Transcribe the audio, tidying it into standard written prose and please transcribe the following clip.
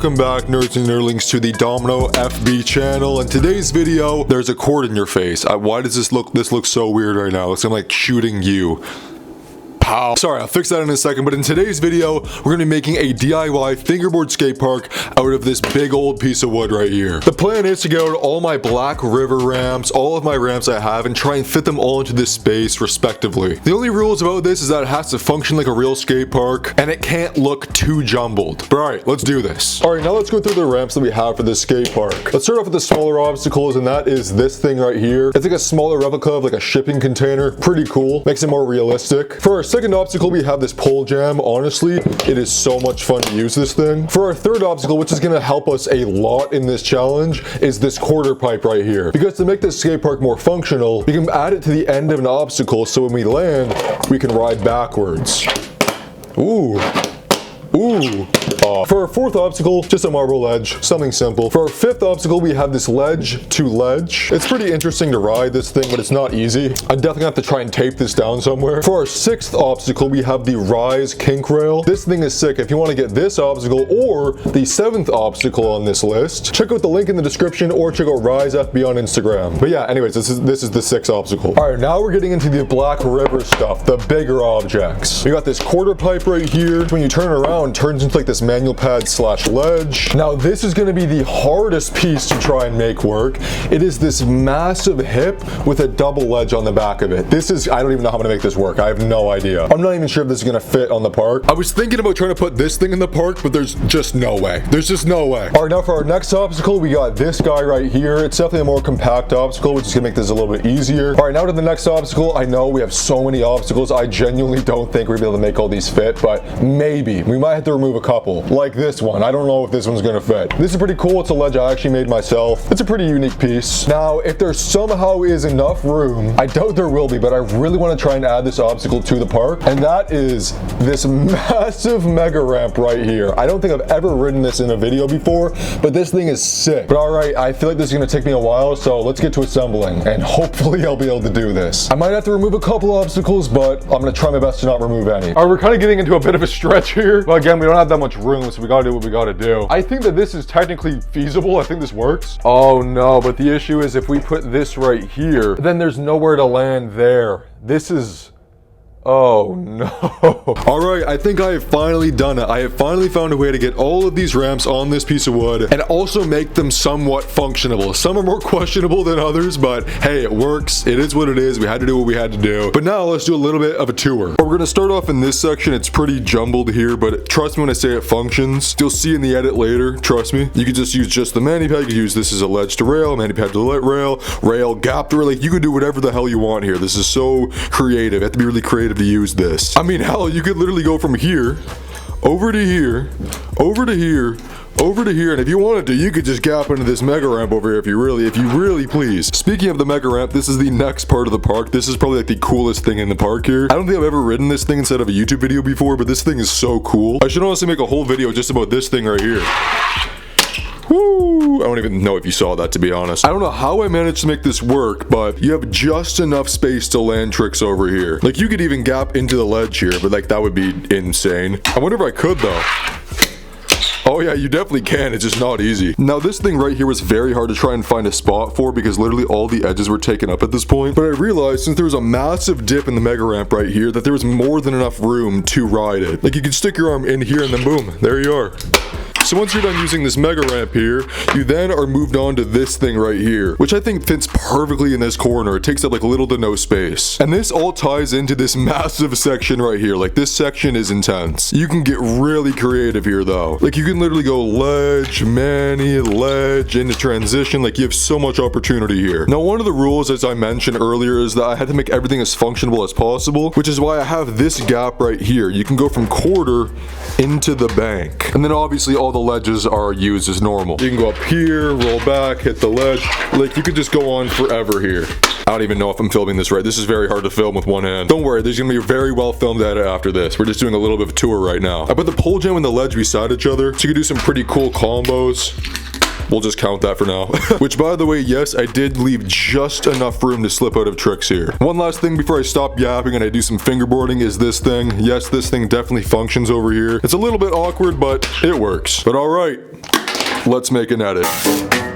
Welcome back, nerds and nerdlings, to the Domino FB channel. In today's video, there's a cord in your face. Why does this look so weird right now? It's like I'm like shooting you. Pow. Sorry, I'll fix that in a second, but in today's video, we're gonna be making a DIY fingerboard skate park out of this big old piece of wood right here. The plan is to get out all my Black River ramps, all of my ramps I have, and try and fit them all into this space respectively. The only rules about this is that it has to function like a real skate park, and it can't look too jumbled. But alright, let's do this. Alright, now let's go through the ramps that we have for this skate park. Let's start off with the smaller obstacles, and that is this thing right here. It's like a smaller replica of like a shipping container. Pretty cool. Makes it more realistic. For our second obstacle, we have this pole jam. Honestly, it is so much fun to use this thing. For our third obstacle, which is going to help us a lot in this challenge, is this quarter pipe right here. Because to make this skate park more functional, we can add it to the end of an obstacle so when we land, we can ride backwards. Ooh. Ooh. For our fourth obstacle, just a marble ledge, something simple. For our fifth obstacle, we have this ledge to ledge. It's pretty interesting to ride this thing, but it's not easy. I'm definitely gonna have to try and tape this down somewhere. For our sixth obstacle, we have the rise kink rail. This thing is sick. If you want to get this obstacle or the seventh obstacle on this list, check out the link in the description or check out Rise FB on Instagram. But yeah, anyways, this is the sixth obstacle. All right, now we're getting into the Black River stuff, the bigger objects. We got this quarter pipe right here. When you turn around, it turns into like this manual pad slash ledge. Now this is going to be the hardest piece to try and make work. It is this massive hip with a double ledge on the back of it. I don't even know how I'm going to make this work. I have no idea. I'm not even sure if this is going to fit on the park. I was thinking about trying to put this thing in the park, but there's just no way. There's just no way. All right, now for our next obstacle, we got this guy right here. It's definitely a more compact obstacle, which is going to make this a little bit easier. All right, now to the next obstacle. I know we have so many obstacles. I genuinely don't think we're going to be able to make all these fit, but maybe. We might have to remove a couple, like this one. I don't know if this one's gonna fit. This is pretty cool. It's a ledge I actually made myself. It's a pretty unique piece. Now, if there somehow is enough room, I doubt there will be, but I really want to try and add this obstacle to the park, and that is this massive mega ramp right here. I don't think I've ever ridden this in a video before, but this thing is sick. But all right, I feel like this is gonna take me a while, so let's get to assembling, and hopefully I'll be able to do this. I might have to remove a couple obstacles, but I'm gonna try my best to not remove any. All right, we're kind of getting into a bit of a stretch here, but again, we don't have that much room, so we gotta do what we gotta do. I think that this is technically feasible. I think this works. Oh no, but the issue is if we put this right here, then there's nowhere to land there. This is... oh no. Alright, I think I have finally done it. I have finally found a way to get all of these ramps on this piece of wood and also make them somewhat functionable. Some are more questionable than others, but hey, it works. It is what it is. We had to do what we had to do. But now let's do a little bit of a tour. We're gonna start off in this section. It's pretty jumbled here, but trust me when I say it functions. You'll see in the edit later, trust me. You could just use just the mani pad. You could use this as a ledge to rail, mani pad to rail, gap to rail. Like, you could do whatever the hell you want here. This is so creative. You have to be really creative to use this. I mean, hell, you could literally go from here over to here, over to here, over to here, and if you wanted to, you could just gap into this mega ramp over here if you really please. Speaking of the mega ramp, this is the next part of the park. This is probably like the coolest thing in the park here. I don't think I've ever ridden this thing instead of a YouTube video before, but this thing is so cool. I should honestly make a whole video just about this thing right here. Woo! I don't even know if you saw that, to be honest. I don't know how I managed to make this work, but you have just enough space to land tricks over here. Like, you could even gap into the ledge here, but like, that would be insane. I wonder if I could though. Oh yeah, you definitely can. It's just not easy. Now this thing right here was very hard to try and find a spot for because literally all the edges were taken up at this point. But I realized since there was a massive dip in the mega ramp right here that there was more than enough room to ride it. Like, you could stick your arm in here and then boom, there you are. So once you're done using this mega ramp here, you then are moved on to this thing right here, which I think fits perfectly in this corner. It takes up like little to no space. And this all ties into this massive section right here. Like, this section is intense. You can get really creative here though. Like, you can literally go ledge, mani, ledge, into transition. Like, you have so much opportunity here. Now, one of the rules, as I mentioned earlier, is that I had to make everything as functional as possible, which is why I have this gap right here. You can go from quarter into the bank. And then obviously all the ledges are used as normal. You can go up here, roll back, hit the ledge. Like, you could just go on forever here. I don't even know if I'm filming this right. This is very hard to film with one hand. Don't worry, there's gonna be a very well filmed edit after this. We're just doing a little bit of a tour right now. I put the pole jam and the ledge beside each other, so you can do some pretty cool combos. We'll just count that for now. Which, by the way, yes, I did leave just enough room to slip out of tricks here. One last thing before I stop yapping and I do some fingerboarding is this thing. Yes, this thing definitely functions over here. It's a little bit awkward, but it works. But all right, let's make an edit.